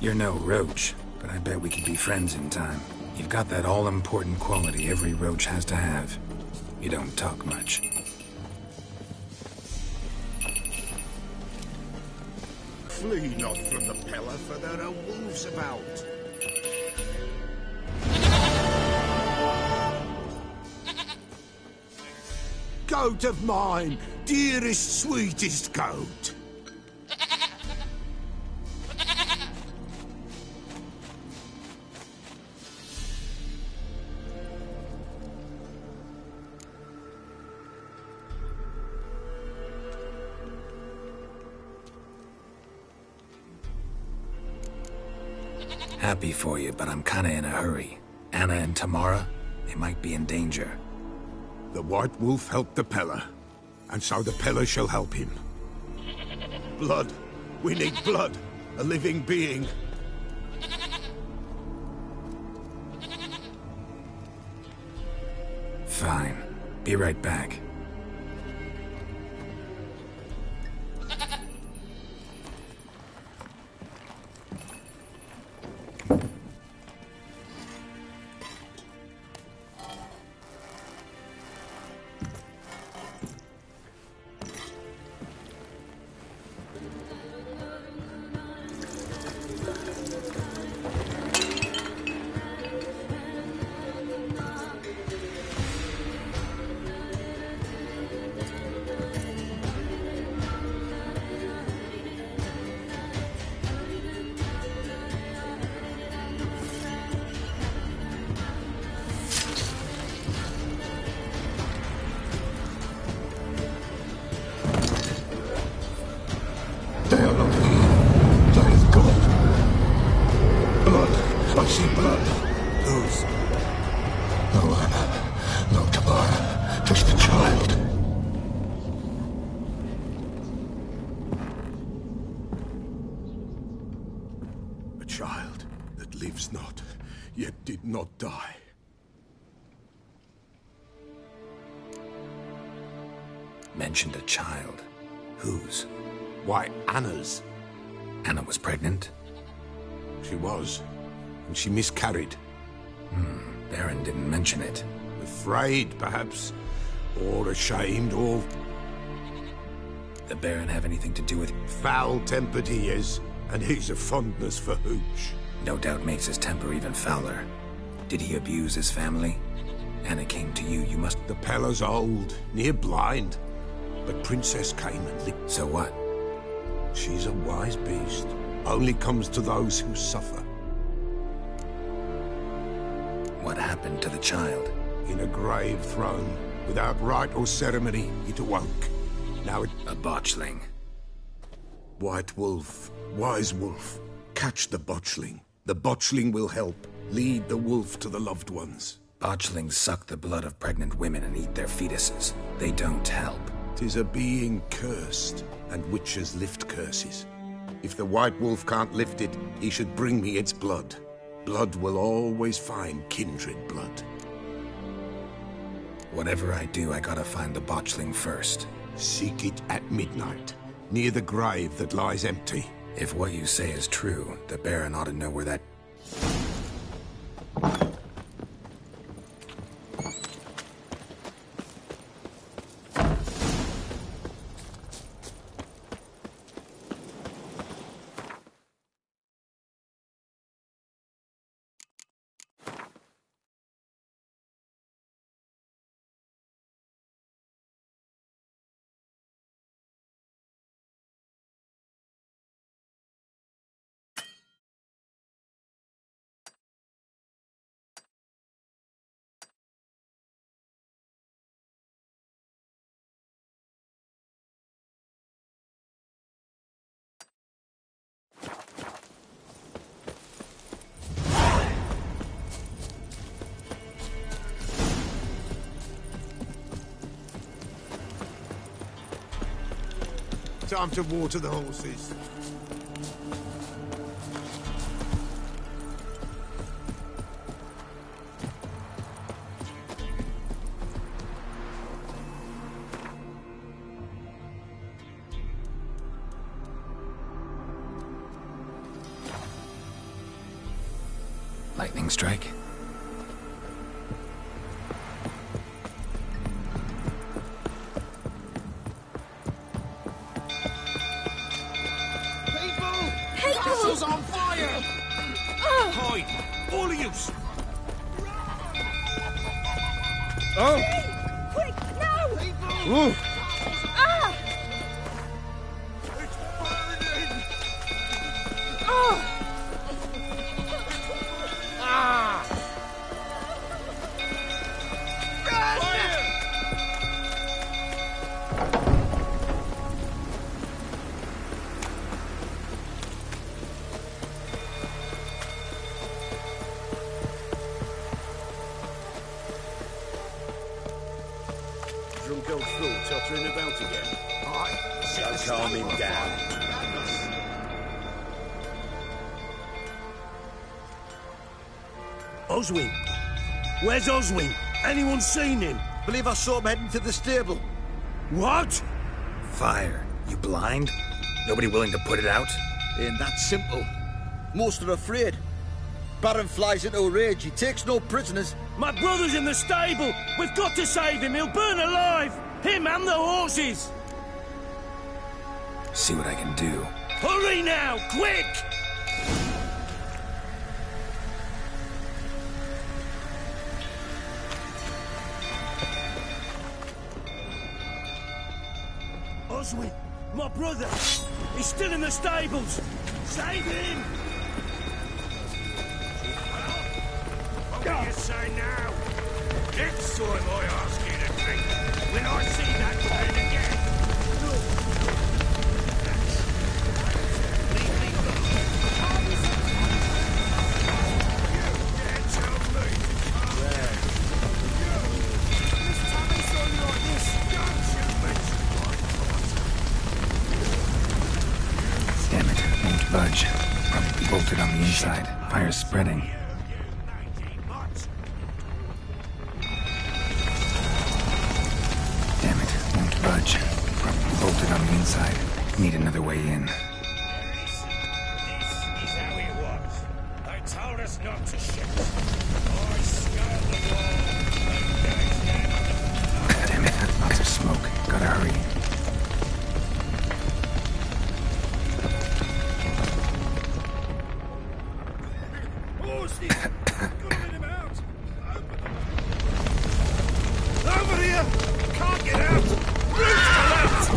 You're no roach, but I bet we could be friends in time. You've got that all-important quality every roach has to have. You don't talk much. Flee not from the pillar, for there are wolves about. Goat of mine, dearest, sweetest goat. Happy for you, but I'm kinda in a hurry. Anna and Tamara, they might be in danger. The White Wolf helped the Peller, and so the Peller shall help him. Blood. We need blood. A living being. Fine. Be right back. I see blood. Whose? No Anna, no Tamara, just a child. A child that lives not, yet did not die. Mentioned a child. Whose? Why, Anna's. Anna was pregnant? She was, and she miscarried. Baron didn't mention it. Afraid, perhaps, or ashamed, or The Baron have anything to do with it? foul-tempered he is, and he's a fondness for hooch. No doubt makes his temper even fouler. Did he abuse his family? Anna came to you, you must... The Peller's old, near blind, but Princess came and lit. So what? She's a wise beast, only comes to those who suffer. What happened to the child? In a grave thrown, without rite or ceremony, it awoke. Now it... A botchling. White Wolf, Wise Wolf, catch the botchling. The botchling will help, lead the wolf to the loved ones. Botchlings suck the blood of pregnant women and eat their fetuses. They don't help. 'Tis a being cursed, and witches lift curses. If the White Wolf can't lift it, he should bring me its blood. Blood will always find kindred blood. Whatever I do, I gotta find the botchling first. Seek it at midnight, near the grave that lies empty. If what you say is true, the Baron ought to know where that... Time to water the horses. Lightning strike? Castle's on fire! Hide! All of you! Oh! Quick, now! Ooh. Ah! It's burning! Oh! Ah! Fire! Drunk old fool tottering about again. Aye. So calm him down. Oswin! Where's Oswin? Anyone seen him? Believe I saw him heading to the stable. What? Fire. You blind? Nobody willing to put it out? Ain't that simple. Most are afraid. Baron flies into a rage. He takes no prisoners. My brother's in the stable! We've got to save him! He'll burn alive! Him and the horses! See what I can do. Hurry now! Quick! Oswin! My brother! He's still in the stables! Save him! What do you say now? Next time I ask you to drink, when I see that man again. Leave me alone. You dare tell me? This time I saw you like this. Don't you mention my father. Damn it, won't budge. Probably bolted on the inside. Fire's spreading. Damn it, won't budge. Probably bolted on the inside. Need another way in. This is how it was. They told us not to shoot. I scaled the wall and dashed down. Damn it, lots of smoke. Gotta hurry. Horses! Gotta let him out! Over here! Can't get out! Roots collapsed!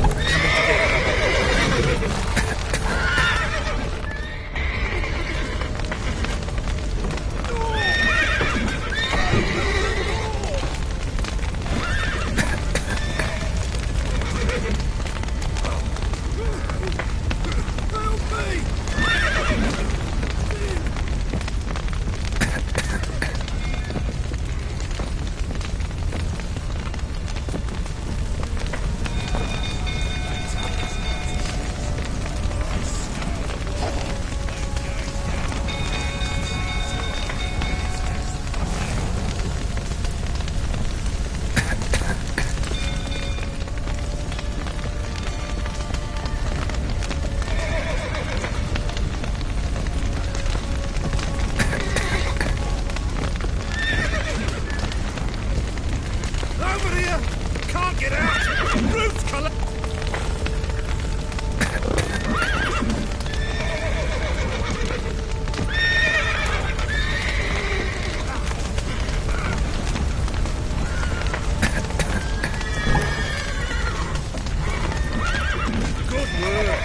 Help me! Over here! Can't get out! Roots collapsed! Good work!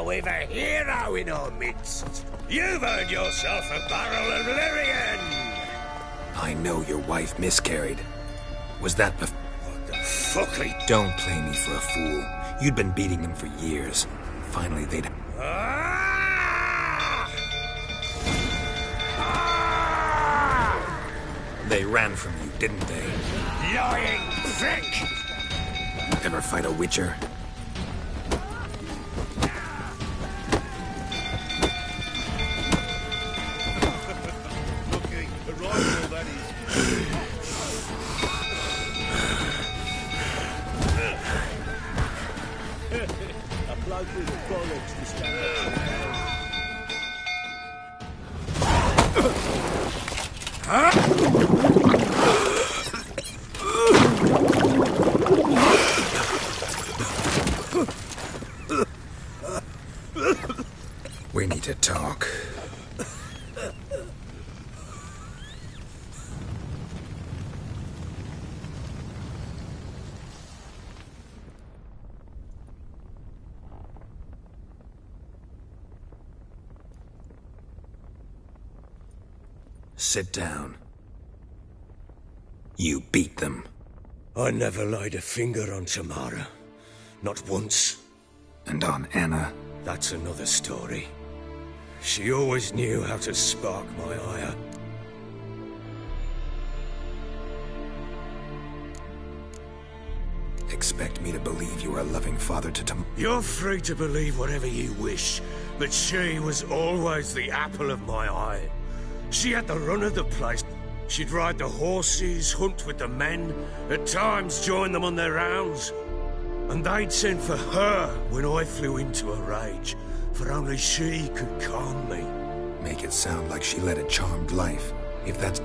We've a hero in our midst. You've earned yourself a barrel of Lyrian. I know your wife miscarried. Was that bef- What the fuck are you... Don't play me for a fool. You'd been beating them for years. Finally, they'd... Ah! They ran from you, didn't they? Lying prick! Ever fight a Witcher? Lucky, a rifle, that is. A bloke with a bollocks to stand up to the house. We need to talk. Sit down. You beat them. I never laid a finger on Tamara. Not once. And on Anna? That's another story. She always knew how to spark my ire. Expect me to believe you are a loving father to You're free to believe whatever you wish, but she was always the apple of my eye. She had the run of the place. She'd ride the horses, hunt with the men, at times join them on their rounds. And they'd send for her when I flew into a rage, for only she could calm me. Make it sound like she led a charmed life. If that's...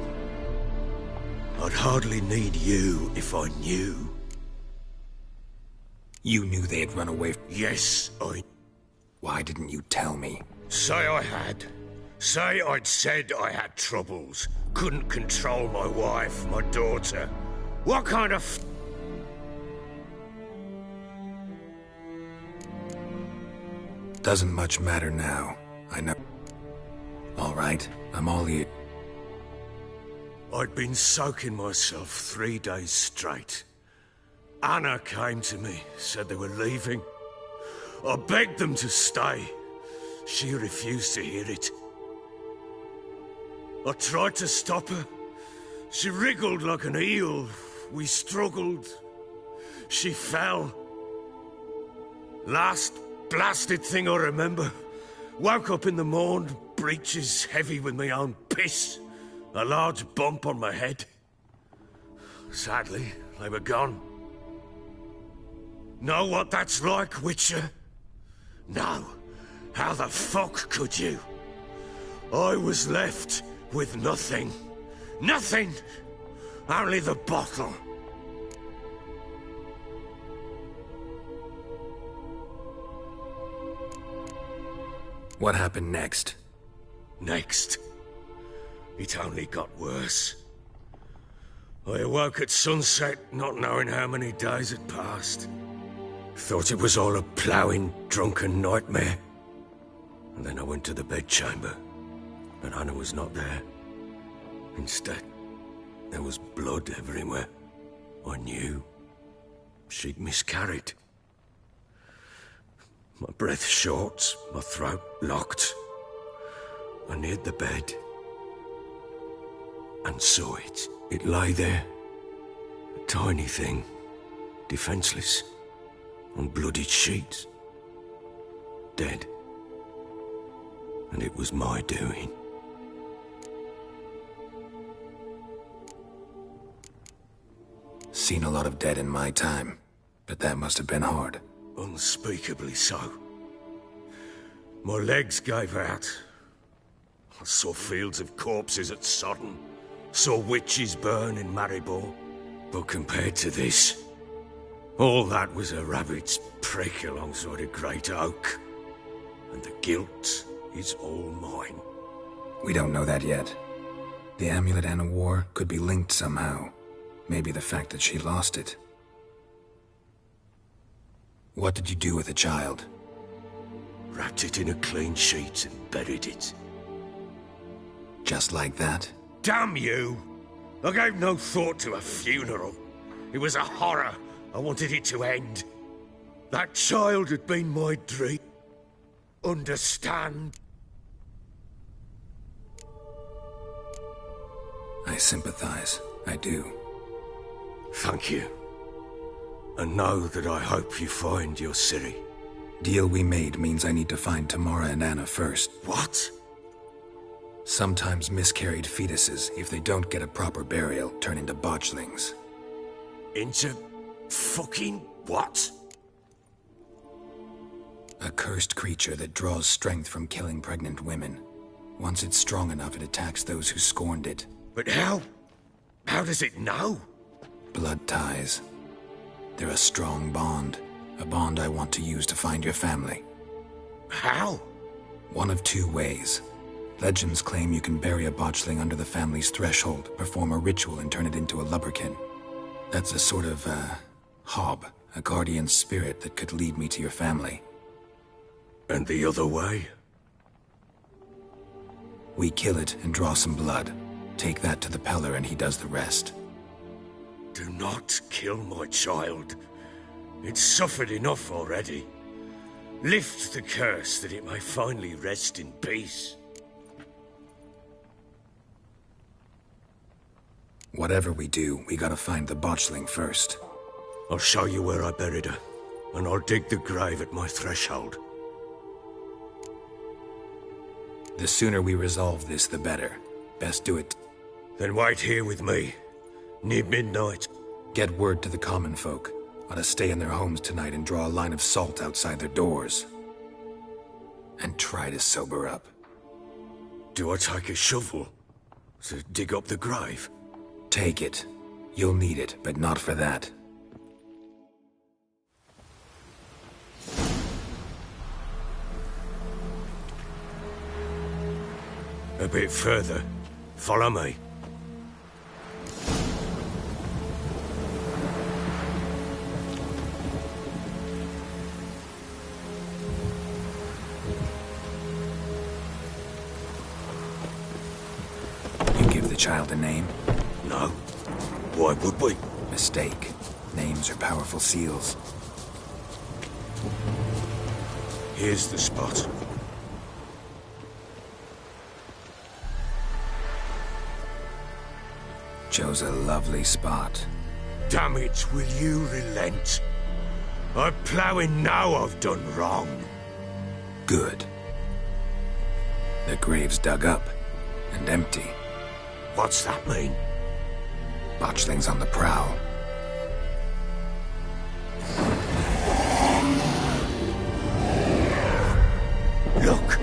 I'd hardly need you if I knew. You knew they had run away. Yes, I... Why didn't you tell me? Say I had. Say I'd said I had troubles. Couldn't control my wife, my daughter. What kind of... Doesn't much matter now. I know. All right, I'm all ears. I'd been soaking myself 3 days straight. Anna came to me, said they were leaving. I begged them to stay. She refused to hear it. I tried to stop her. She wriggled like an eel. We struggled. She fell. Last blasted thing I remember. Woke up in the morn, breeches heavy with my own piss. A large bump on my head. Sadly, they were gone. Know what that's like, Witcher? No. How the fuck could you? I was left with nothing. Nothing! Only the bottle. What happened next? Next. It only got worse. I awoke at sunset, not knowing how many days had passed. Thought it was all a ploughing, drunken nightmare. And then I went to the bedchamber, but Anna was not there. Instead, there was blood everywhere. I knew she'd miscarried. My breath short, my throat locked. I neared the bed and saw it. It lay there, a tiny thing, defenseless, on bloodied sheets, dead. And it was my doing. Seen a lot of dead in my time, but that must have been hard. Unspeakably so. My legs gave out. I saw fields of corpses at Sodden. Saw witches burn in Maribor. But compared to this, all that was a rabbit's prick alongside a great oak. And the guilt is all mine. We don't know that yet. The amulet Anna wore could be linked somehow. Maybe the fact that she lost it. What did you do with the child? Wrapped it in a clean sheet and buried it. Just like that? Damn you! I gave no thought to a funeral. It was a horror. I wanted it to end. That child had been my dream. Understand? I sympathize. I do. Thank you. And know that I hope you find your Ciri. Deal we made means I need to find Tamara and Anna first. What? Sometimes miscarried fetuses, if they don't get a proper burial, turn into botchlings. Into fucking what? A cursed creature that draws strength from killing pregnant women. Once it's strong enough, it attacks those who scorned it. But how? How does it know? Blood ties. They're a strong bond. A bond I want to use to find your family. How? One of two ways. Legends claim you can bury a botchling under the family's threshold, perform a ritual, and turn it into a lubberkin. That's a sort of, hob, a guardian spirit that could lead me to your family. And the other way? We kill it and draw some blood. Take that to the Peller and he does the rest. Do not kill my child. It's suffered enough already. Lift the curse that it may finally rest in peace. Whatever we do, we gotta find the botchling first. I'll show you where I buried her, and I'll dig the grave at my threshold. The sooner we resolve this, the better. Best do it. Then wait here with me. Near midnight. Get word to the common folk. Ought to stay in their homes tonight and draw a line of salt outside their doors. And try to sober up. Do I take a shovel to dig up the grave? Take it. You'll need it, but not for that. A bit further. Follow me. You give the child a name? No. Why would we? Mistake. Names are powerful seals. Here's the spot. Chose a lovely spot. Damn it, will you relent? I'm ploughing now I've done wrong. Good. The grave's dug up and empty. What's that mean? Botchling's on the prowl. Look!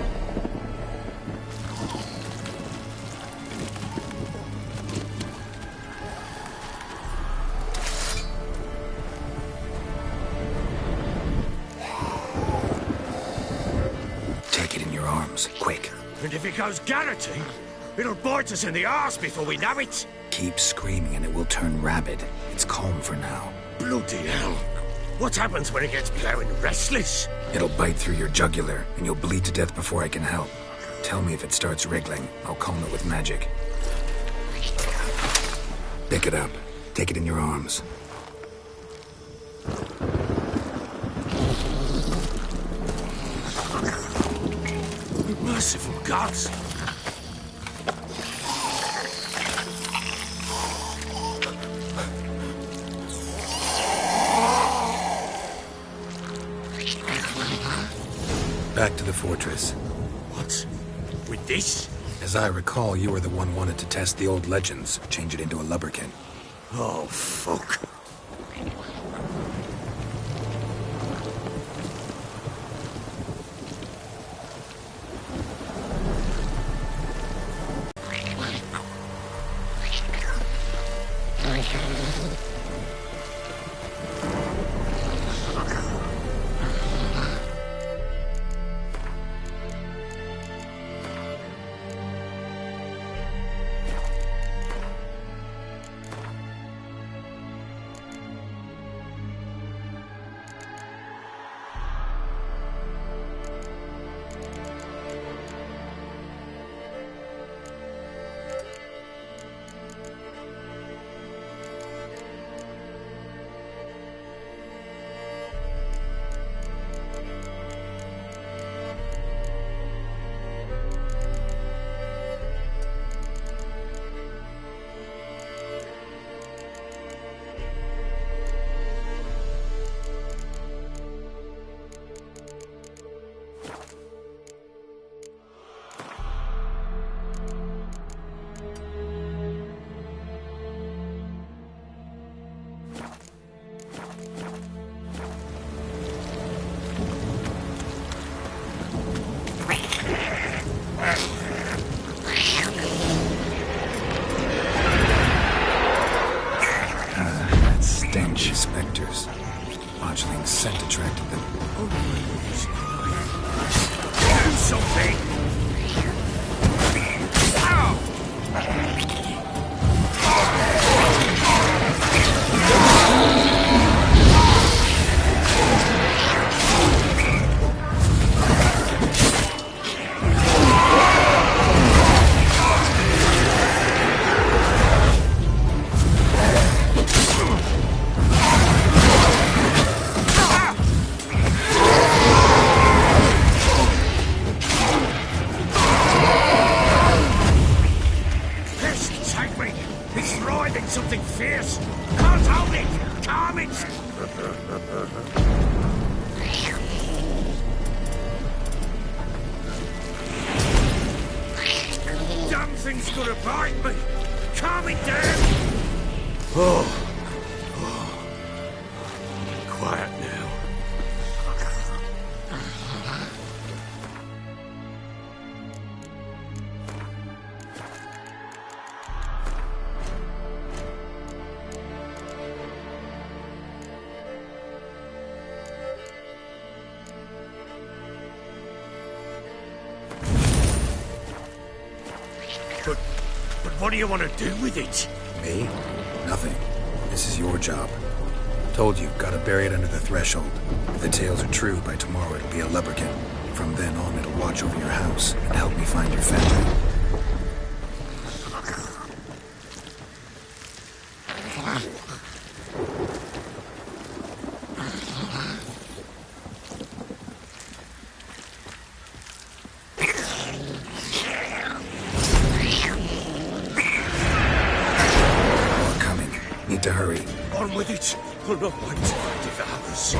Take it in your arms, quick. And if it goes garroty, it'll bite us in the arse before we know it. Keep screaming and it will turn rabid. It's calm for now. Bloody hell. What happens when it gets ploughing restless? It'll bite through your jugular, and you'll bleed to death before I can help. Tell me if it starts wriggling. I'll calm it with magic. Pick it up. Take it in your arms. Merciful gods! Back to the fortress. What? With this? As I recall, you were the one wanted to test the old legends, change it into a lubberkin. Oh, fuck. something fierce. Can't hold it. Calm it. Damn thing's gonna bite me. Calm it down. Oh. Quiet now. But what do you want to do with it? Me? Nothing. This is your job. Told you, gotta bury it under the threshold. If the tales are true, by tomorrow it'll be a lubberkin. From then on, it'll watch over your house and help me find your family. More coming. Need to hurry. On with it. I'll not wait till I devours.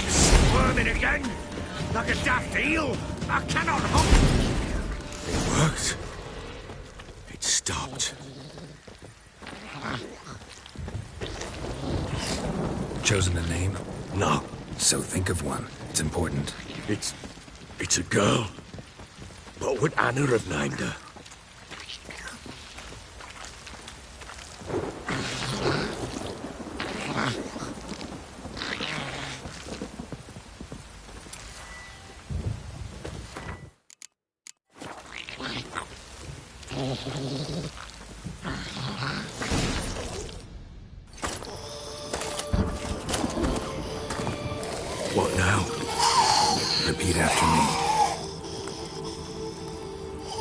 Squirming again, like a daft eel. I cannot hop. It worked. It stopped. Chosen a name? No, So think of one. It's important. it's a girl. What would Anna have named her? What now? Repeat after me.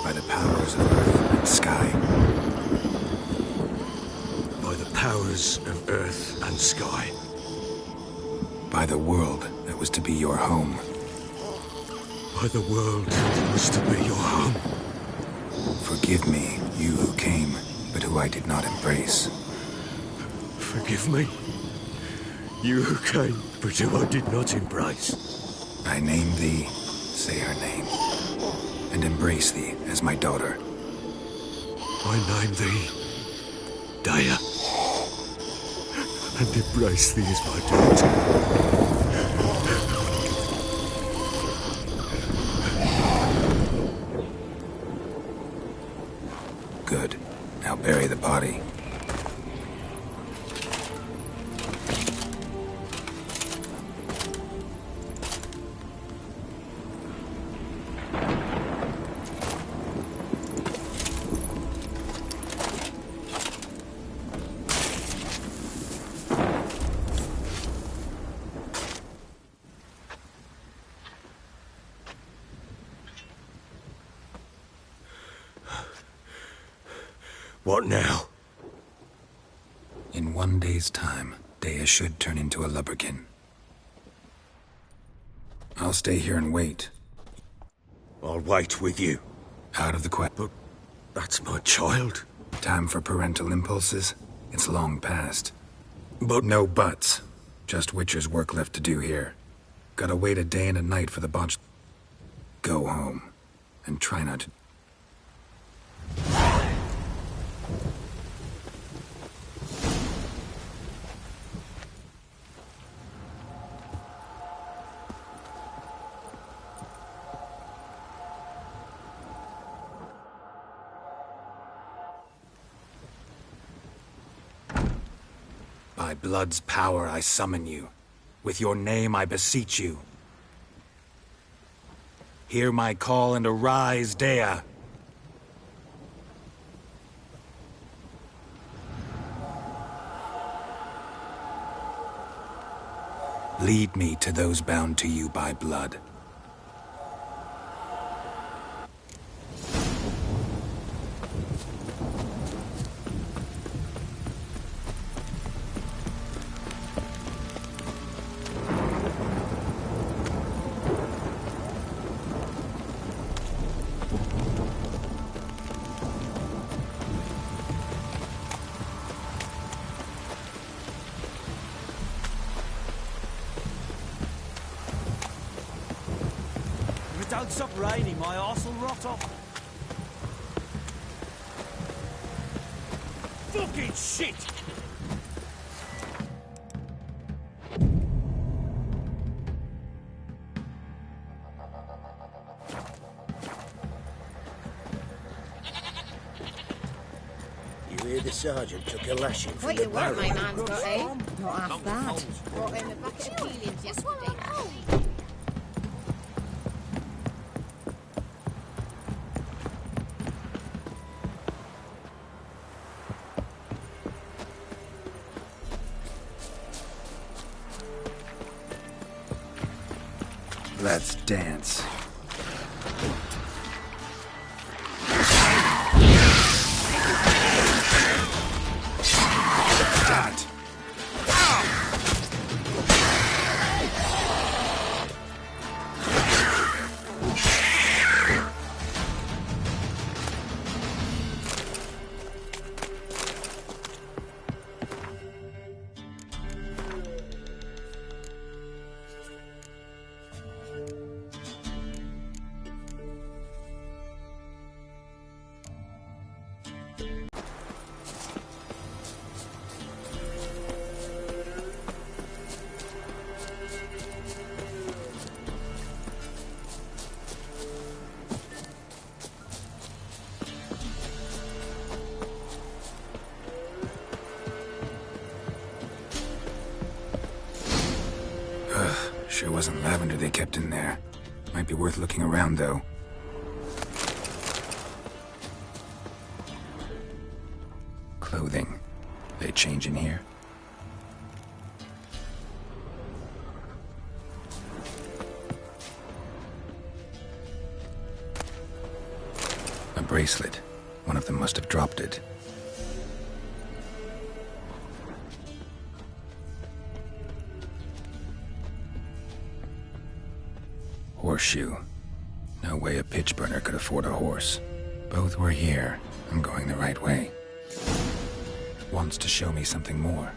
By the powers of earth and sky. By the powers of earth and sky. By the world that was to be your home. By the world that was to be your home. Forgive me, you who came, but who I did not embrace. Forgive me. You who came, but who I did not embrace. I name thee, say her name, and embrace thee as my daughter. I name thee Daya, and embrace thee as my daughter. Good. Now bury the body. What now? In 1 day's time, Daya should turn into a lubberkin. I'll stay here and wait. I'll wait with you. Out of the question. But that's my child. Time for parental impulses? It's long past. But No buts. Just Witcher's work left to do here. Gotta wait a day and a night for the botch. Go home. And try not to... By blood's power I summon you. With your name I beseech you. Hear my call and arise, Dea. Lead me to those bound to you by blood. If it don't stop raining, my arse will rot off. Fucking shit! You hear the sergeant took a lashing from Wait, the you weren't, barrel. my man's got, eh? Not half bad. Brought in a bucket of peelings yesterday. Let's dance. Damn it. Sure wasn't lavender they kept in there. Might be worth looking around, though. Clothing. They change in here? A bracelet. One of them must have dropped it. Horseshoe. No way a pitch burner could afford a horse. Both were here. I'm going the right way. Wants to show me something more.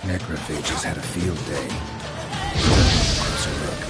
Necrophages had a field day. Closer look.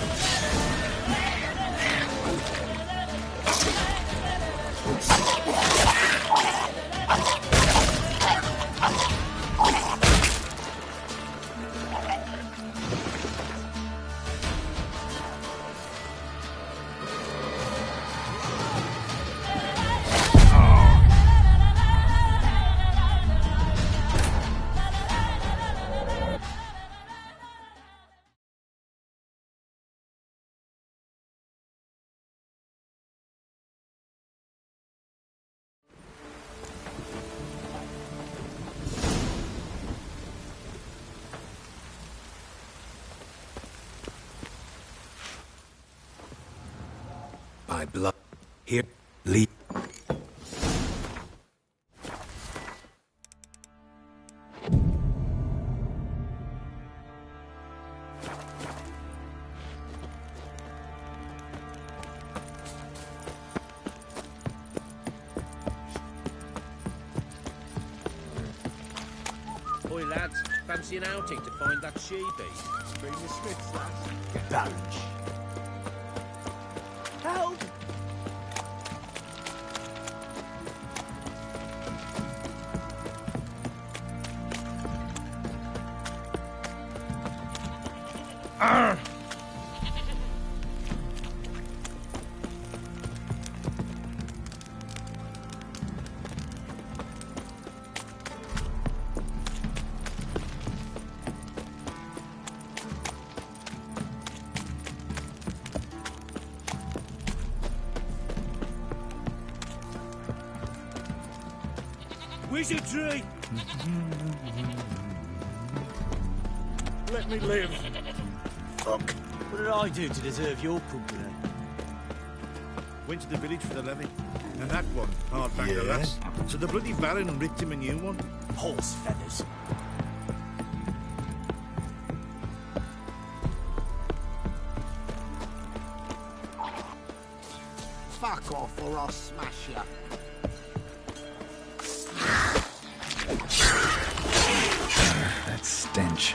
By blood. Here, lead. lads. Fancy an outing to find that she-beast? Bring the Smiths, lads. Barrage. Help! Wizardry! Let me live. Fuck. What did I do to deserve your company? Went to the village for the levy. And that one, hard back the lass. So the bloody Baron ripped him a new one. Horse feathers. Fuck off or I'll smash you. That stench.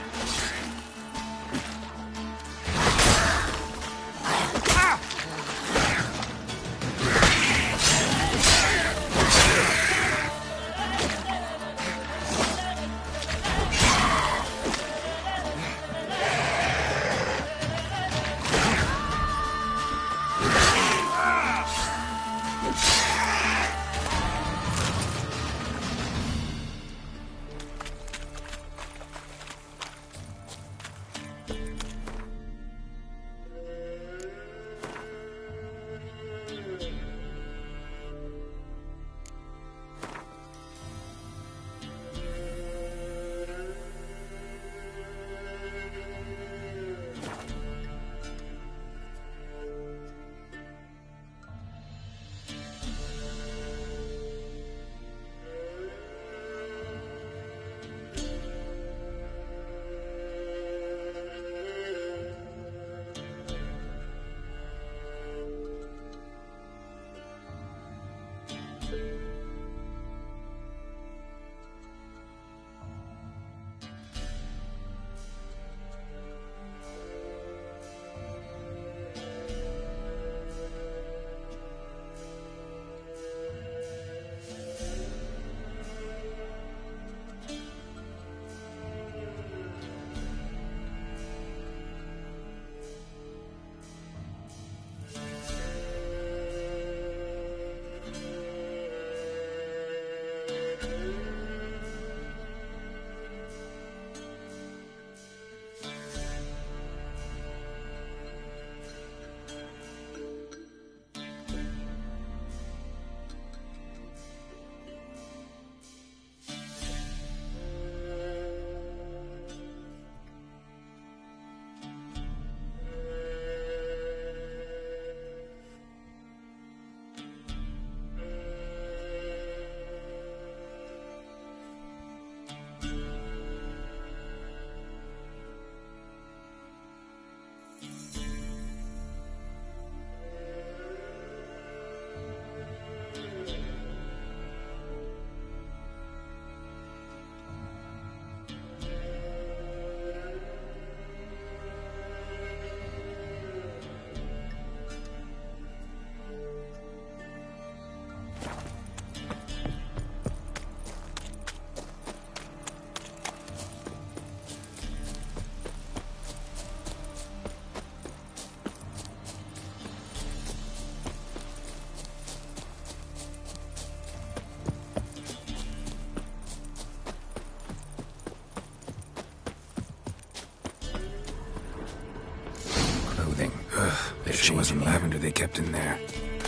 There sure wasn't lavender they kept in there.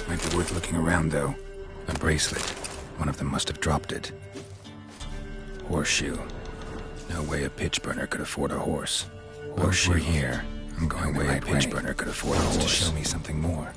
Might be worth looking around, though. A bracelet. One of them must have dropped it. Horseshoe. No way a pitch burner could afford a horse. Horseshoe here. I'm going the way a pitch burner could afford a horse. To show me something more.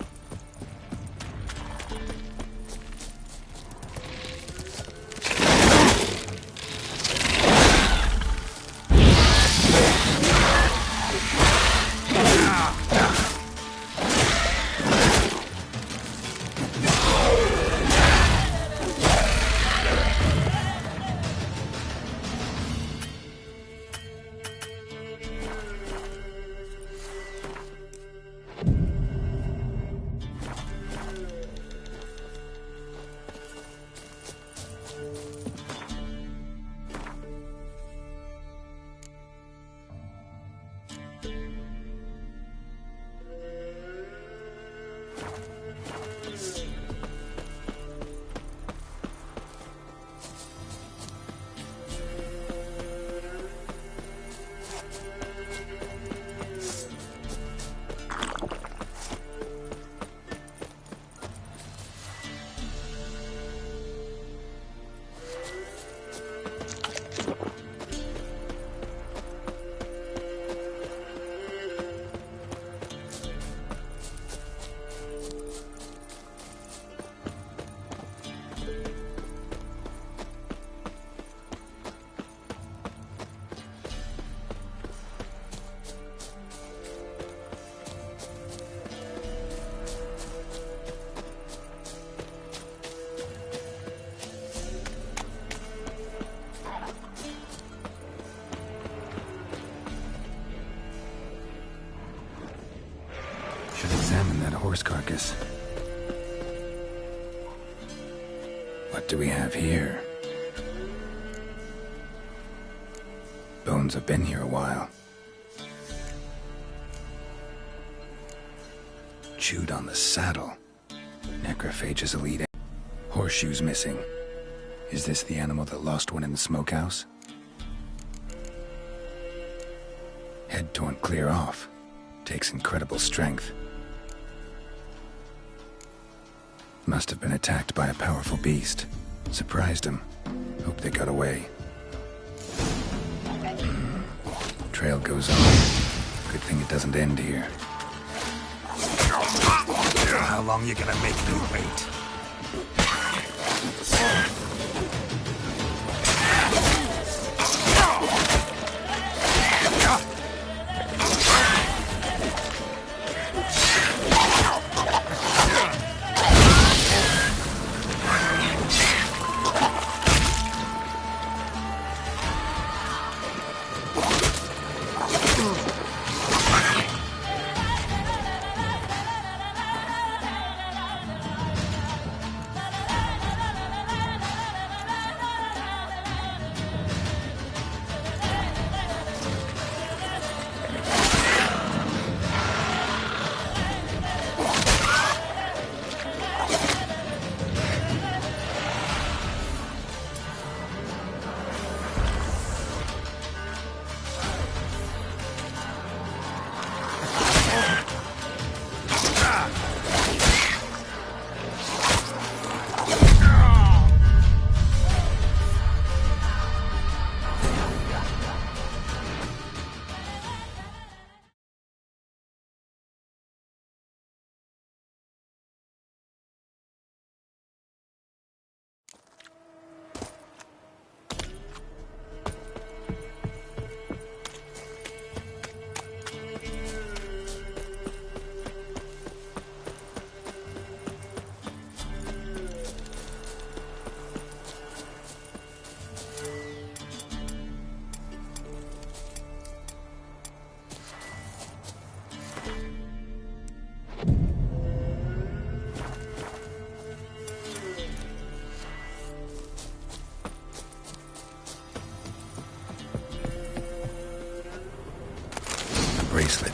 horse carcass. What do we have here? Bones have been here a while. Chewed on the saddle. Necrophage's elite. Horseshoes missing. Is this the animal that lost one in the smokehouse? Head torn clear off. Takes incredible strength. Must have been attacked by a powerful beast. Surprised him. Hope they got away. Trail goes on. Good thing it doesn't end here. How long you gonna make me wait? Bracelet.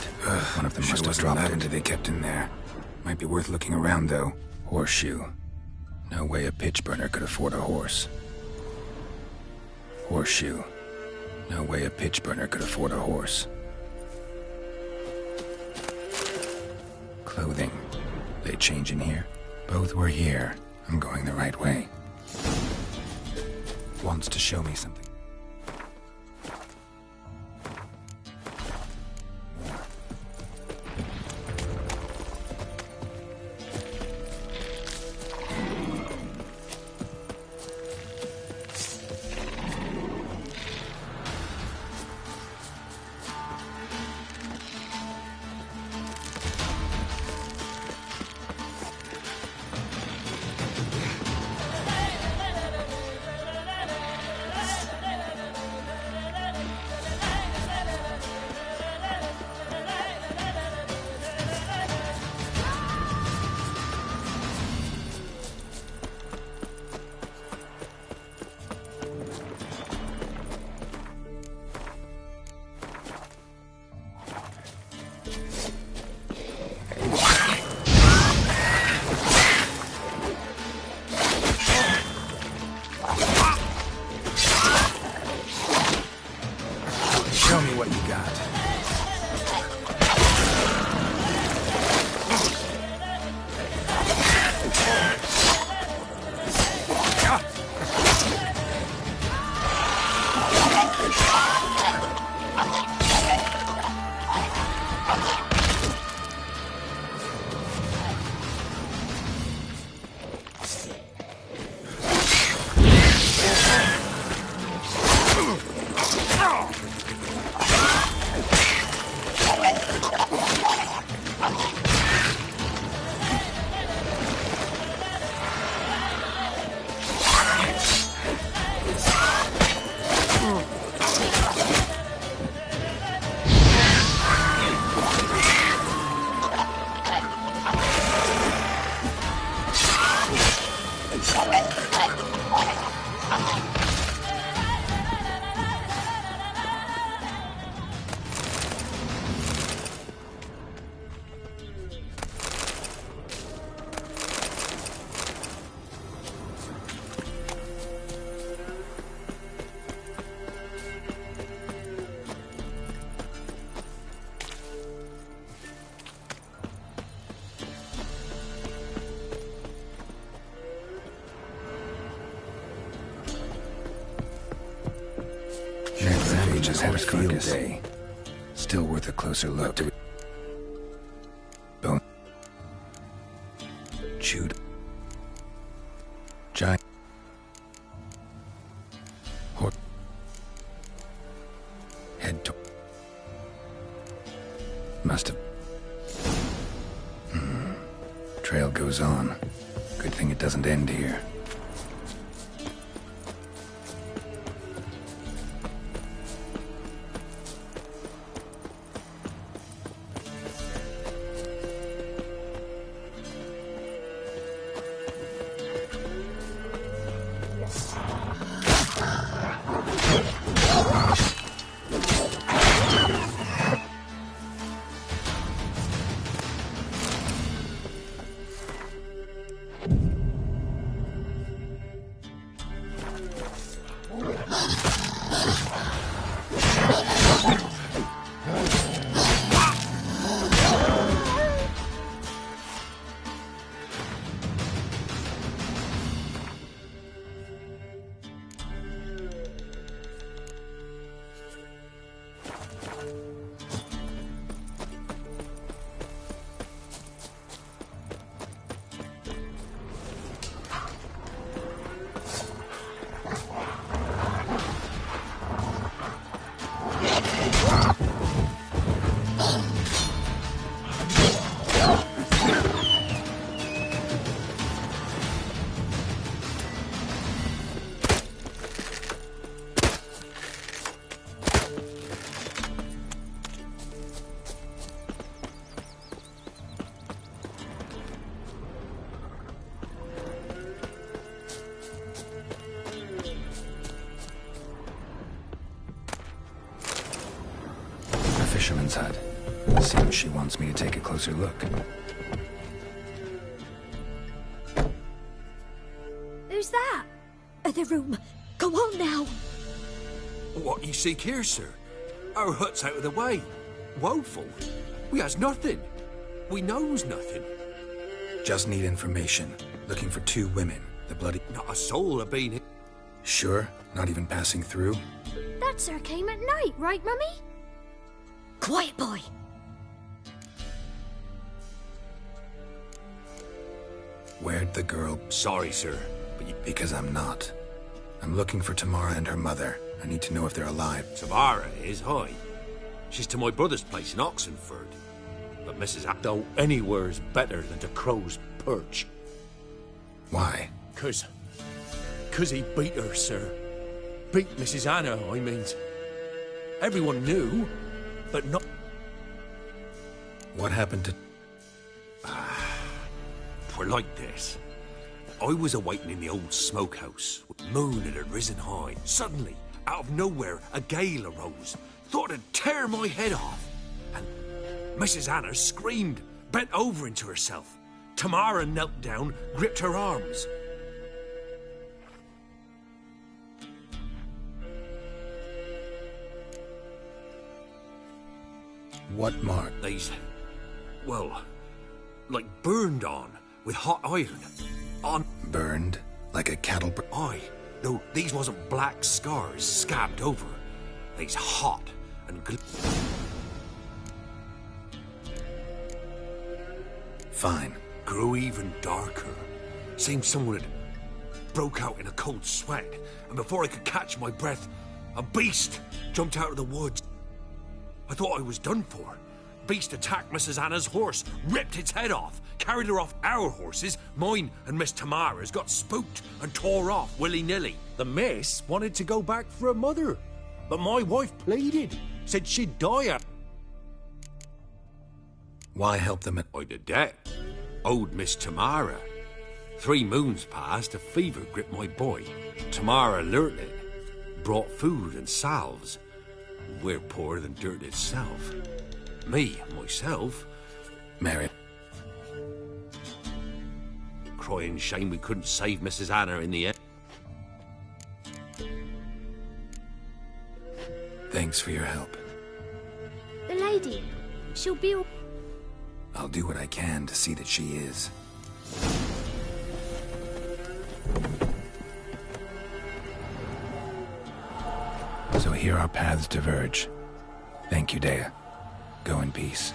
One of them must have dropped it. They kept in there. Might be worth looking around, though. Horseshoe. No way a pitch burner could afford a horse. Horseshoe. No way a pitch burner could afford a horse. Clothing. They change in here? Both were here. I'm going the right way. Wants to show me something. just had a field day. Still worth a closer look. Bone. Chewed. Giant. Head to. Must have. Trail goes on. Good thing it doesn't end here. Fisherman's hut. Seems she wants me to take a closer look. Who's that? The room. Go on now. What you seek here, sir? Our hut's out of the way. Woeful. We has nothing. We knows nothing. Just need information. Looking for 2 women. The bloody... Not a soul have been here. Sure? Not even passing through? That sir came at night, right, Mummy? Quiet, boy. Where'd the girl... Sorry, sir, but you... Because I'm not. I'm looking for Tamara and her mother. I need to know if they're alive. Tamara is, hi. She's to my brother's place in Oxenford. But Mrs. Though anywhere's better than to Crow's Perch. Why? 'Cause he beat her, sir. Beat Mrs. Anna, I mean. Everyone knew, but not... What happened to... Twere like this. I was awaiting in the old smokehouse. Moon had risen high. Suddenly, out of nowhere, a gale arose. Thought it'd tear my head off. And Mrs. Anna screamed, bent over into herself. Tamara knelt down, gripped her arms. What mark? These... well, like burned on, with hot iron. On... Burned? Like a cattle... Aye, though these wasn't black scars scabbed over. They's hot and... Fine. Grew even darker. Seemed someone had broke out in a cold sweat, and before I could catch my breath, a beast jumped out of the woods. I thought I was done for. Beast attacked Mrs. Anna's horse, ripped its head off, carried her off our horses. Mine and Miss Tamara's got spooked and tore off willy-nilly. The miss wanted to go back for her mother, but my wife pleaded, said she'd die. Why help them at... I did that. Owed Miss Tamara. 3 moons passed, a fever gripped my boy. Tamara learnt it, brought food and salves. We're poorer than dirt itself. Me, myself... Married. Crying shame we couldn't save Mrs. Anna in the end. Thanks for your help. The lady. She'll be all... I'll do what I can to see that she is. So here our paths diverge. Thank you, Dea. Go in peace.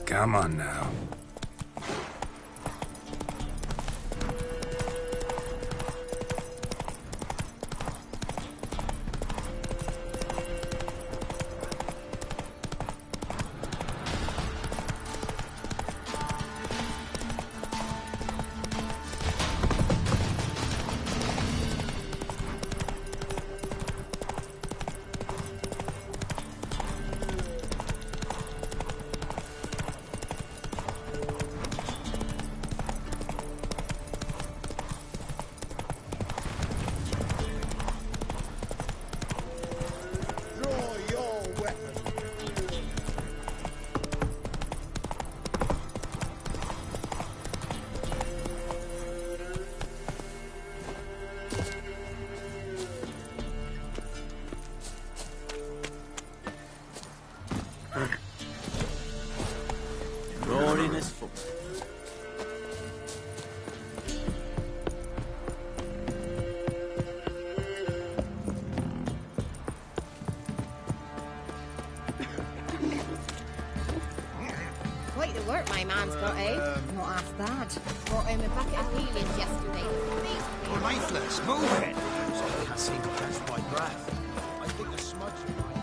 Come on now. Roaring as fuck. Quite the work my man's got, eh? Not half bad. Brought him a bucket of peelings yesterday. We're lifeless. Move it! I can't seem to catch my breath. I think a smudge might.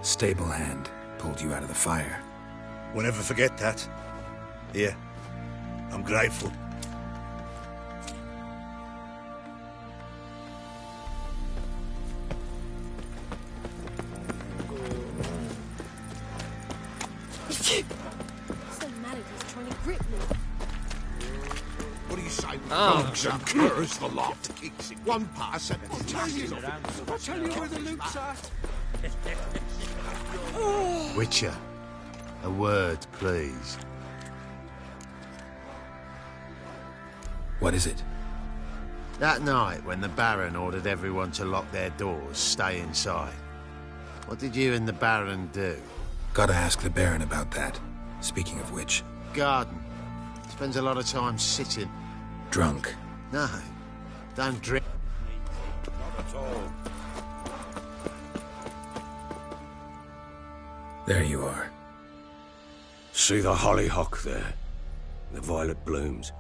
Stable hand pulled you out of the fire. We'll never forget that. Here, I'm grateful. Some malady's trying to grip me. What do you say? Dogs and curs, the lot. One pass and I'll tell you where the loot's at. Witcher, a word, please. What is it? That night when the Baron ordered everyone to lock their doors, stay inside. What did you and the Baron do? Gotta ask the Baron about that. Speaking of which... Garden. Spends a lot of time sitting. Drunk. No, don't drink. Not at all. There you are. See the hollyhock there? The violet blooms.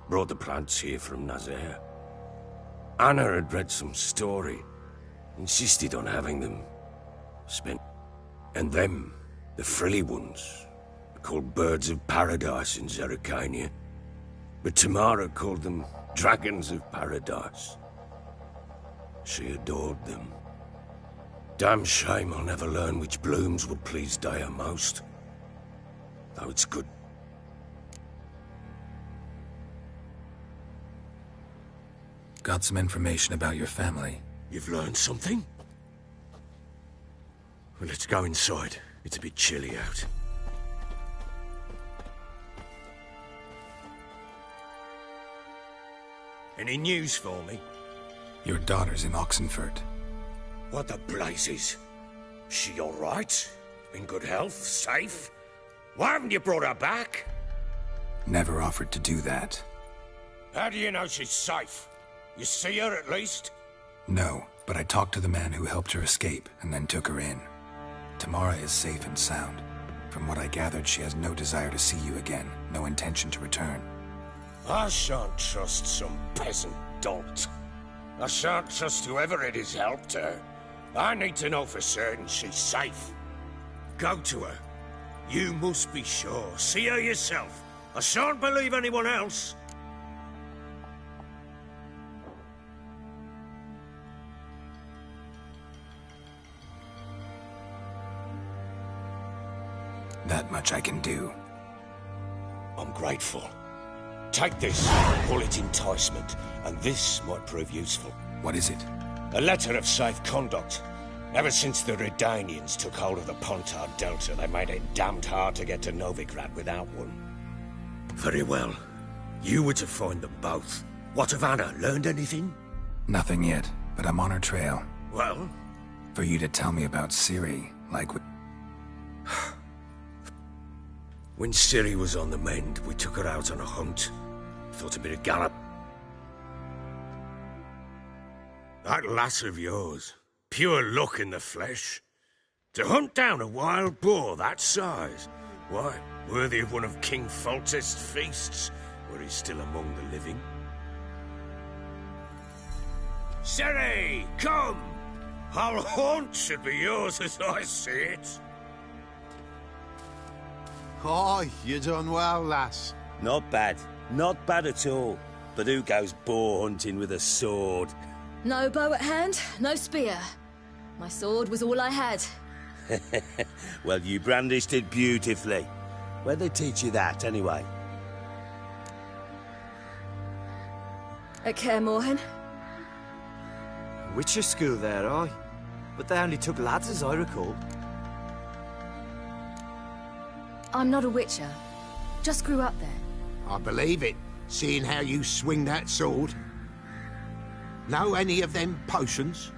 Brought the plants here from Nazaire. Anna had read some story. Insisted on having them. Spent... And them, the frilly ones, called birds of paradise in Zerrikania. But Tamara called them dragons of paradise. She adored them. Damn shame I'll never learn which blooms would please Dea most. Though it's good. Got some information about your family. You've learned something? Well, let's go inside. It's a bit chilly out. Any news for me? Your daughter's in Oxenfurt. What the blazes? She all right? In good health? Safe? Why haven't you brought her back? Never offered to do that. How do you know she's safe? You see her at least? No, but I talked to the man who helped her escape and then took her in. Tamara is safe and sound. From what I gathered, she has no desire to see you again, no intention to return. I shan't trust some peasant dolt. I shan't trust whoever it is helped her. I need to know for certain she's safe. Go to her. You must be sure. See her yourself. I shan't believe anyone else. That much I can do. I'm grateful. Take this, call it enticement, and this might prove useful. What is it? A letter of safe conduct. Ever since the Redanians took hold of the Pontard Delta, they made it damned hard to get to Novigrad without one. Very well. You were to find them both. What of Anna? Learned anything? Nothing yet, but I'm on her trail. Well? For you to tell me about Ciri, like... When Ciri was on the mend, we took her out on a hunt. Thought a bit of gallop. That lass of yours, pure luck in the flesh. To hunt down a wild boar that size, why, worthy of one of King Foltest's feasts, where he's still among the living. Ciri, come! Our haunt should be yours as I see it. Oh, you done well, lass. Not bad. Not bad at all. But who goes boar hunting with a sword? No bow at hand, no spear. My sword was all I had. Well, you brandished it beautifully. Where'd they teach you that, anyway? At Kaer Morhen. Witcher school there, aye. But they only took lads, as I recall. I'm not a witcher. Just grew up there. I believe it, seeing how you swing that sword. Know any of them potions?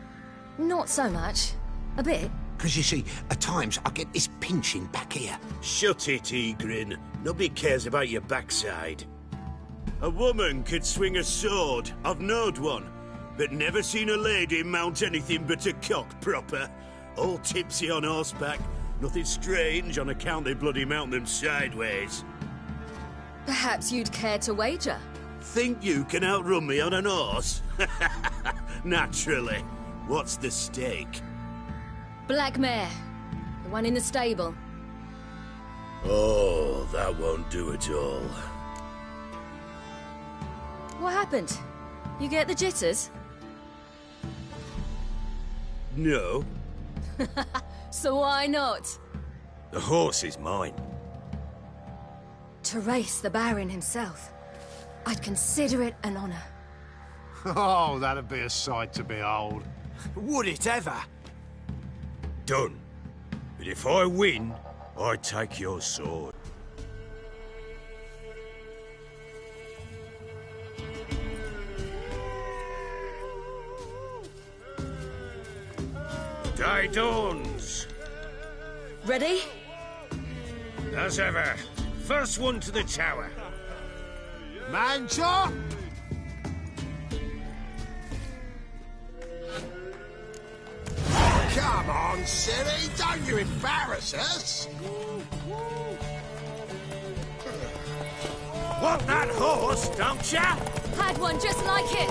Not so much. A bit. Because you see, at times I get this pinching back here. Shut it, Egrin. Nobody cares about your backside. A woman could swing a sword. I've knowed one. But never seen a lady mount anything but a cock proper. All tipsy on horseback. Nothing strange on account they bloody mount them sideways. Perhaps you'd care to wager? Think you can outrun me on an horse? Naturally. What's the stake? Black mare. The one in the stable. Oh, that won't do at all. What happened? You get the jitters? No. So why not? The horse is mine. To race the Baron himself. I'd consider it an honor. Oh, that'd be a sight to behold. Would it ever? Done. But if I win, I take your sword. Day dawns. Ready? As ever. First one to the tower. Man chop! Come on, Ciri, don't you embarrass us! Want that horse, don't ya? Had one just like it.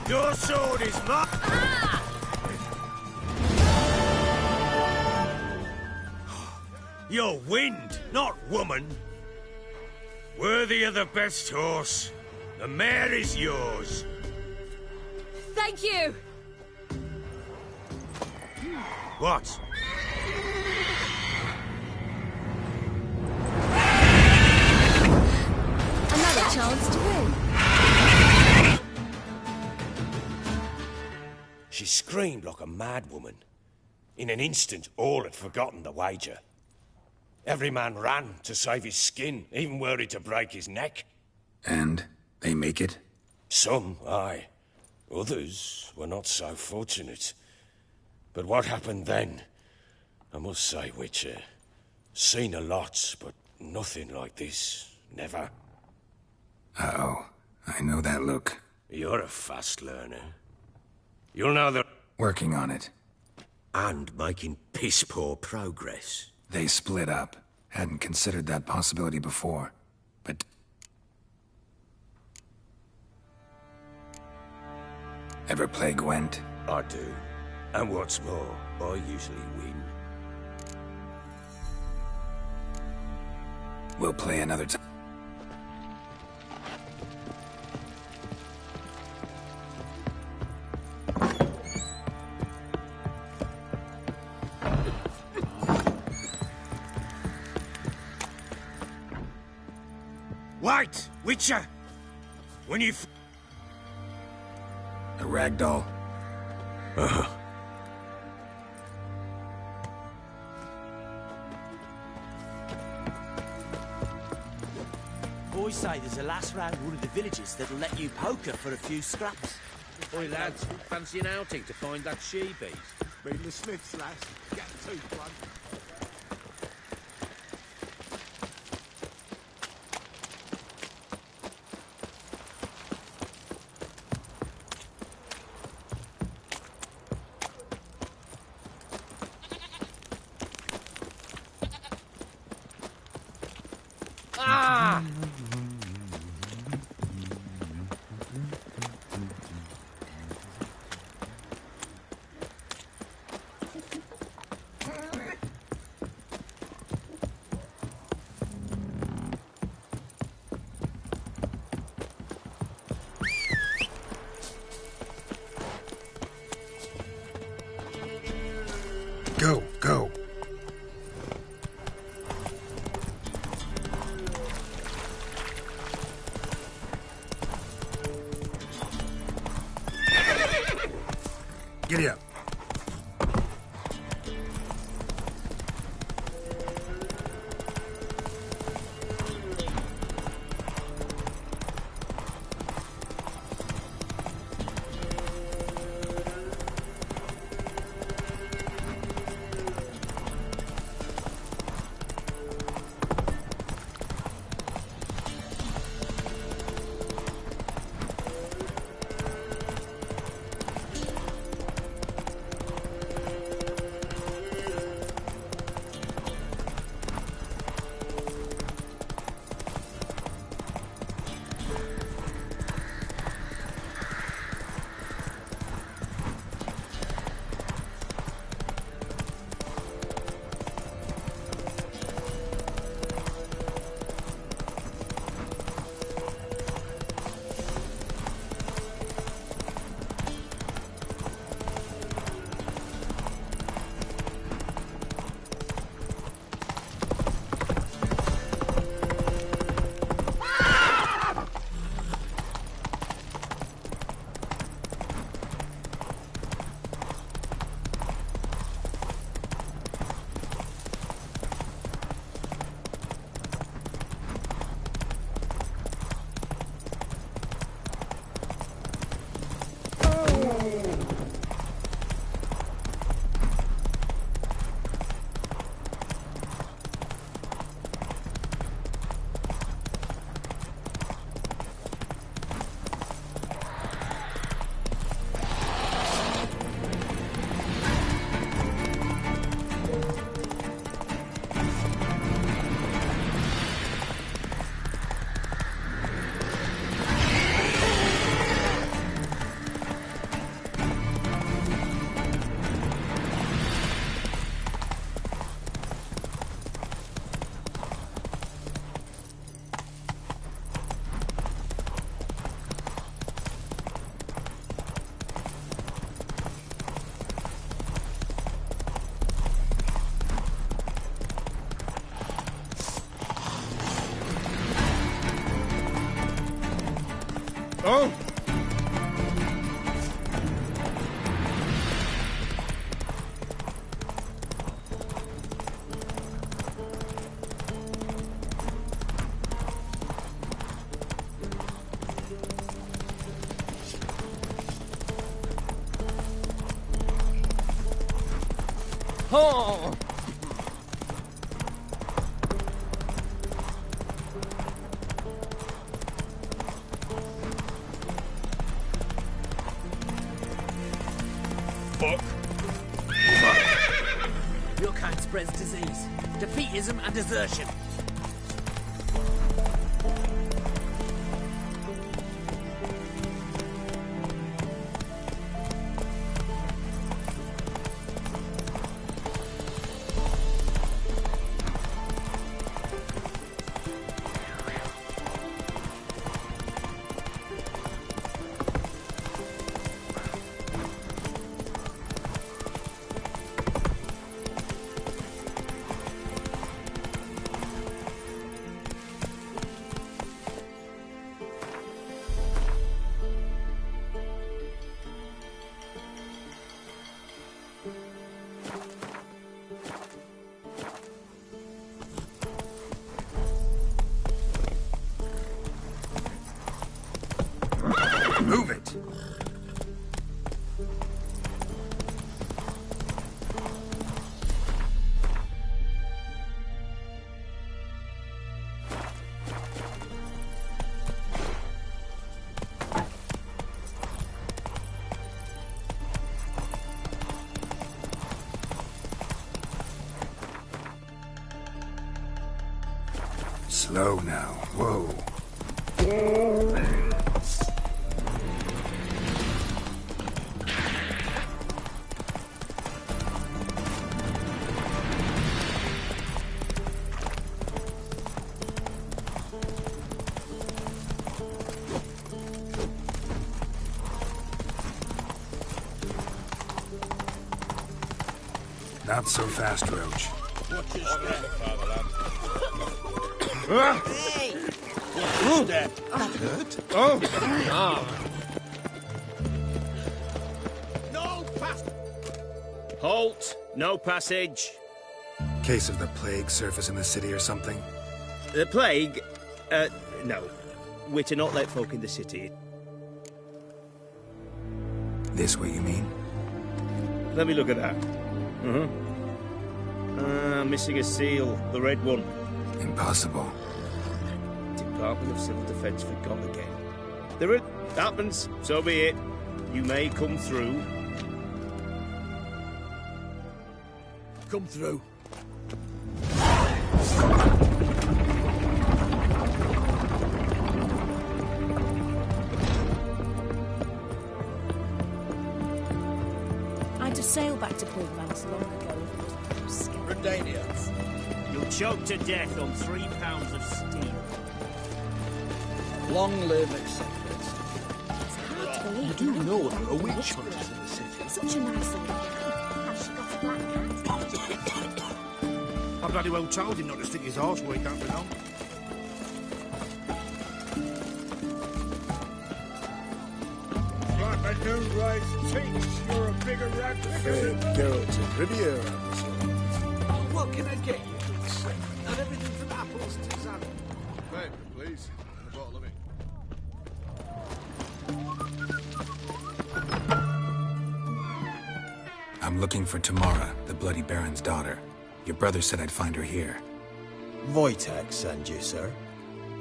Your sword is mine. Ah! You're wind, not woman. Worthy of the best horse. The mare is yours. Thank you. What? Another chance to win. She screamed like a mad woman. In an instant, all had forgotten the wager. Every man ran to save his skin, even were he to break his neck. And they make it? Some, aye. Others were not so fortunate. But what happened then? I must say, Witcher, seen a lot, but nothing like this. Never. Uh-oh. I know that look. You're a fast learner. You'll know that... Working on it. And making piss-poor progress. They split up. Hadn't considered that possibility before. But... Ever play Gwent? I do. And what's more, I usually win. We'll play another time. Wait, Witcher! When you... A ragdoll? Boys say there's a lass round one of the villages that'll let you poker for a few scraps. Oi, lads, fancy an outing to find that she-beast? Been the Smiths, lass. Get two, blood. Go, go. Giddy up. Oh! Fuck. Your kind spreads disease, defeatism and desertion. Move it! Slow now. Whoa. Not so fast, Roach. Watch your step, Fatherland. Hey! Watch your step. That hurt. Oh! No passage! Halt! No passage. Case of the plague surface in the city or something? The plague? No. We're to not let folk in the city. This what you mean? Let me look at that. Missing a seal. The red one. Impossible. Department of Civil Defence forgot again. There it happens. So be it. You may come through. Come through. I had to sail back to Portland long ago. Redania. You'll choke to death on 3 pounds of steel. Long live acceptance. It's hard to believe. You do know there are witch hunters in the city. Such a nice old girl. Has she got a black cat? I bloody well told him not to stick his arse where he can't belong. Like I do right teach, you're a bigger rat than Geralt of Rivia. What can I get you, good sir? And everything from apples to salad. Paper, please. A bottle of it. I'm looking for Tamara, the Bloody Baron's daughter. Your brother said I'd find her here. Wojtek send you, sir.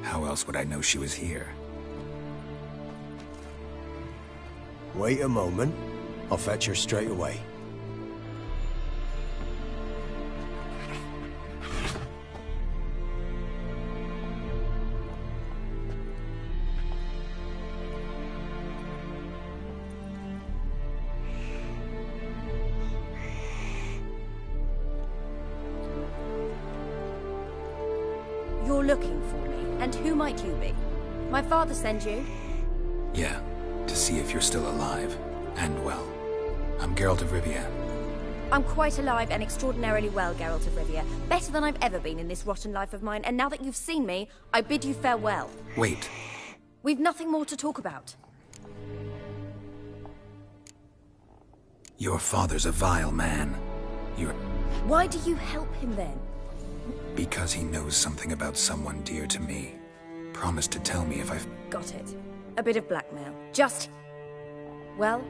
How else would I know she was here? Wait a moment. I'll fetch her straight away. You're looking for me, and who might you be? My father sent you? Yeah, to see if you're still alive. And well. I'm Geralt of Rivia. I'm quite alive and extraordinarily well, Geralt of Rivia. Better than I've ever been in this rotten life of mine, and now that you've seen me, I bid you farewell. Wait. We've nothing more to talk about. Your father's a vile man. Why do you help him then? Because he knows something about someone dear to me. Promised to tell me if I've... Got it. A bit of blackmail. Just... Well,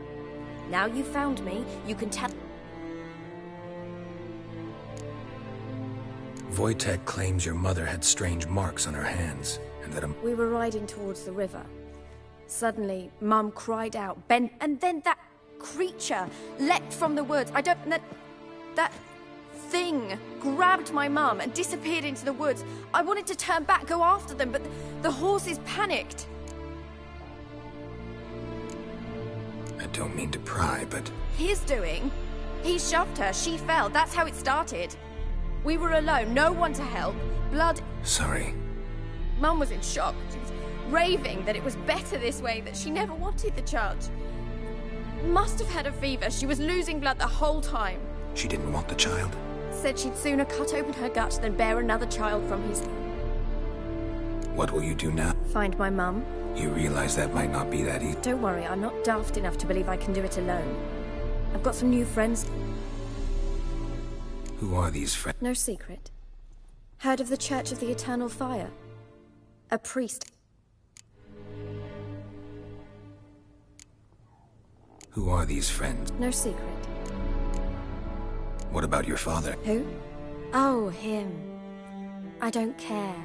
now you've found me, you can tell... Wojtek claims your mother had strange marks on her hands, and that We were riding towards the river. Suddenly, Mum cried out, "Ben," and then that creature leapt from the woods. That thing grabbed my mum and disappeared into the woods. I wanted to turn back, go after them, but the horses panicked. I don't mean to pry, but... His doing. He shoved her, she fell. That's how it started. We were alone, no one to help. Blood... Sorry. Mum was in shock. She was raving that it was better this way, that she never wanted the charge. Must have had a fever. She was losing blood the whole time. She didn't want the child? Said she'd sooner cut open her gut than bear another child from his... What will you do now? Find my mum. You realize that might not be that easy. Don't worry, I'm not daft enough to believe I can do it alone. I've got some new friends. Who are these friends? No secret. Heard of the Church of the Eternal Fire? A priest. Who are these friends? No secret. What about your father? Who? Oh, him. I don't care.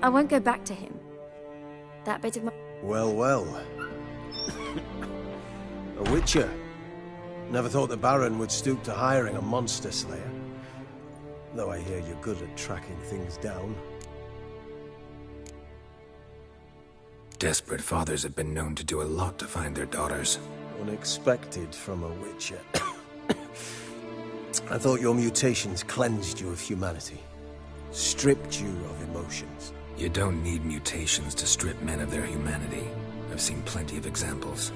I won't go back to him. That bit of my... Well, well. A witcher. Never thought the Baron would stoop to hiring a monster slayer. Though I hear you're good at tracking things down. Desperate fathers have been known to do a lot to find their daughters. Unexpected from a witcher. I thought your mutations cleansed you of humanity. Stripped you of emotions. You don't need mutations to strip men of their humanity. I've seen plenty of examples.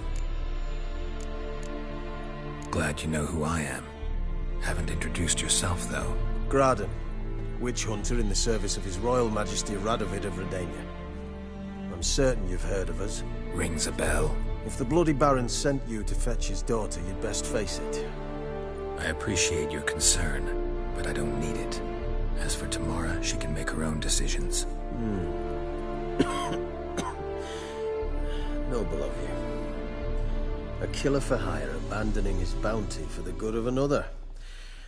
Glad you know who I am. Haven't introduced yourself, though. Graden, witch hunter in the service of His Royal Majesty Radovid of Redania. I'm certain you've heard of us. Rings a bell. If the Bloody Baron sent you to fetch his daughter, you'd best face it. I appreciate your concern, but I don't need it. As for Tamara, she can make her own decisions. Noble of you. A killer for hire abandoning his bounty for the good of another.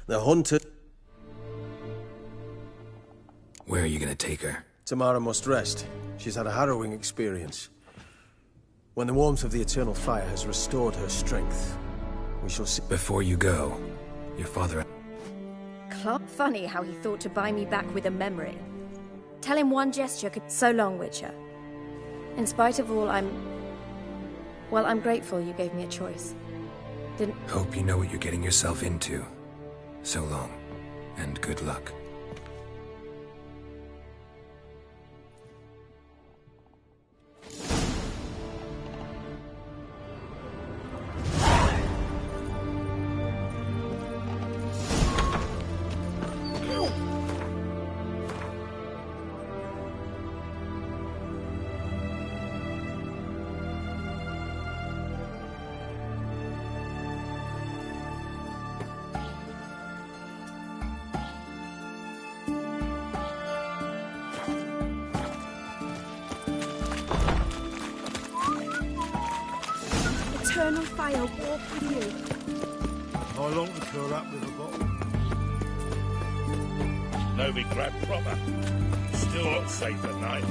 The hunter... Where are you gonna take her? Tamara must rest. She's had a harrowing experience. When the warmth of the Eternal Fire has restored her strength, we shall see... Before you go, your father... Clark, funny how he thought to buy me back with a memory. Tell him one gesture could... So long, Witcher. In spite of all, Well, I'm grateful you gave me a choice. Didn't... Hope you know what you're getting yourself into. So long, and good luck. Eternal Fire walk with you. I long to curl up with a bottle. No be grabbed proper. Still not safe at night.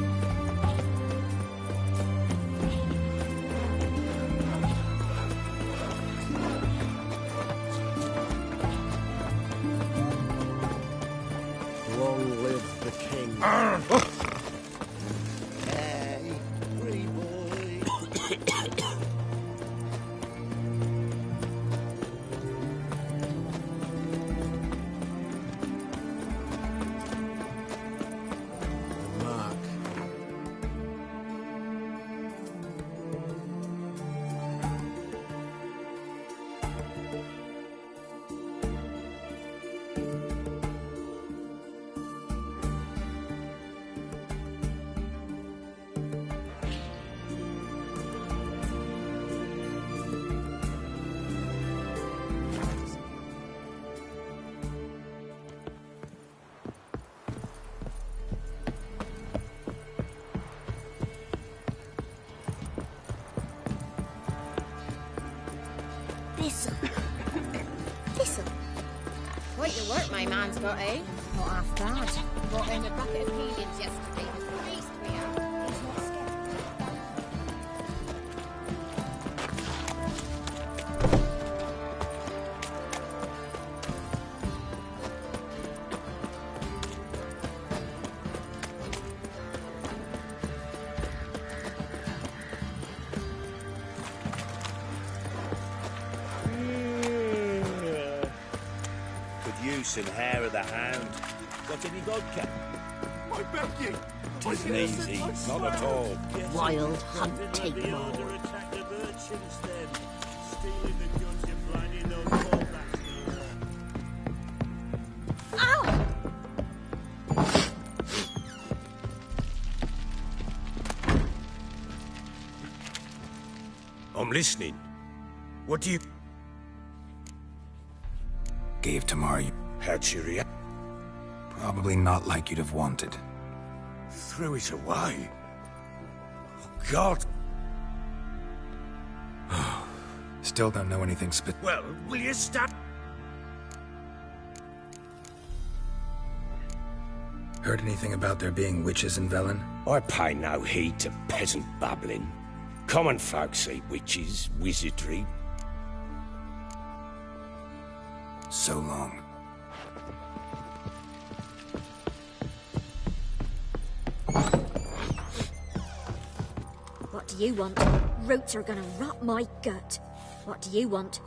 Long live the king. Hey, free boy. Mark. Thistle. Quite the work my man's got, eh? Not half bad. Brought him a bucket of peelings yesterday. Pleased we are. He's not scared. Some hair of the hound. Got any vodka? I beg you. Tisn't easy, not at all. Wild hunt take more. Attack the merchants then. Stealing the guns you're blinding those I'm listening. What do you... Gave Tamar you... How'd she react? Probably not like you'd have wanted. Threw it away. Oh, God. Still don't know anything Well, will you stop? Heard anything about there being witches in Velen? I pay no heed to peasant babbling. Common folk see witches, wizardry. So long. What do you want? Roots are gonna rot my gut. What do you want?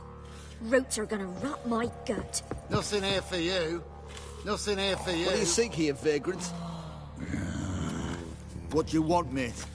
Roots are gonna rot my gut. Nothing here for you. Nothing here for you. What do you seek here, vagrants? What do you want, mate?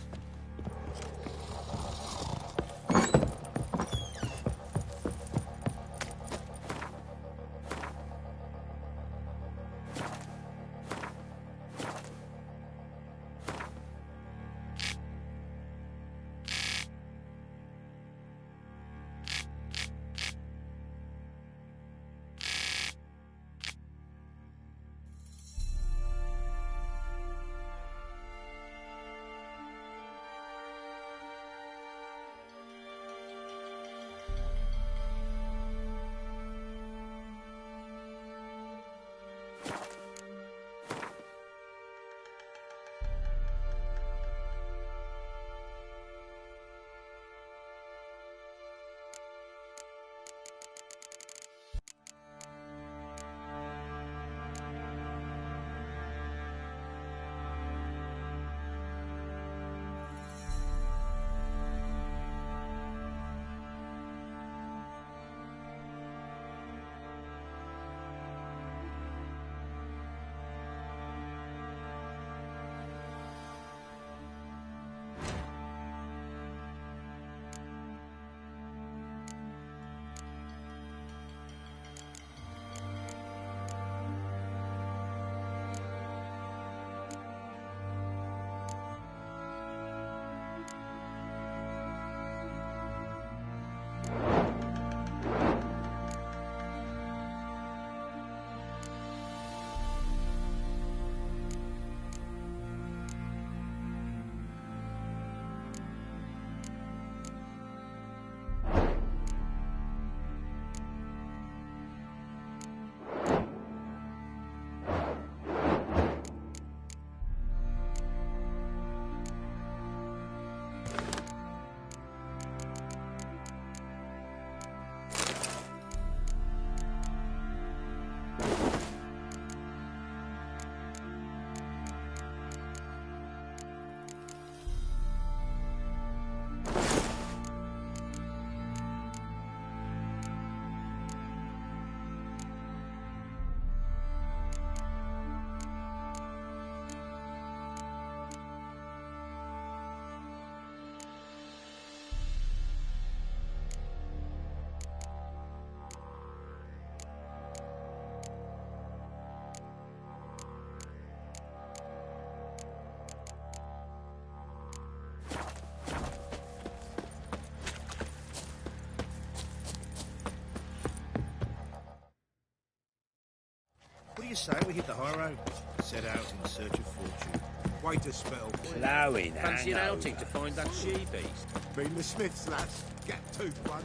What do you say we hit the high road? Set out in search of fortune. Wait a spell. Ploughing, Fancy an outing to find that she-beast? Been the Smiths, lads. Get tooth one.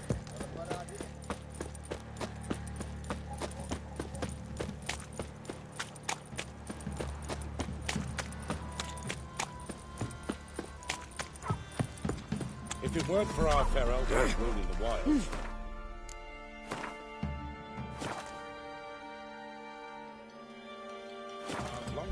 If it weren't for our fair elders ruling the wilds, long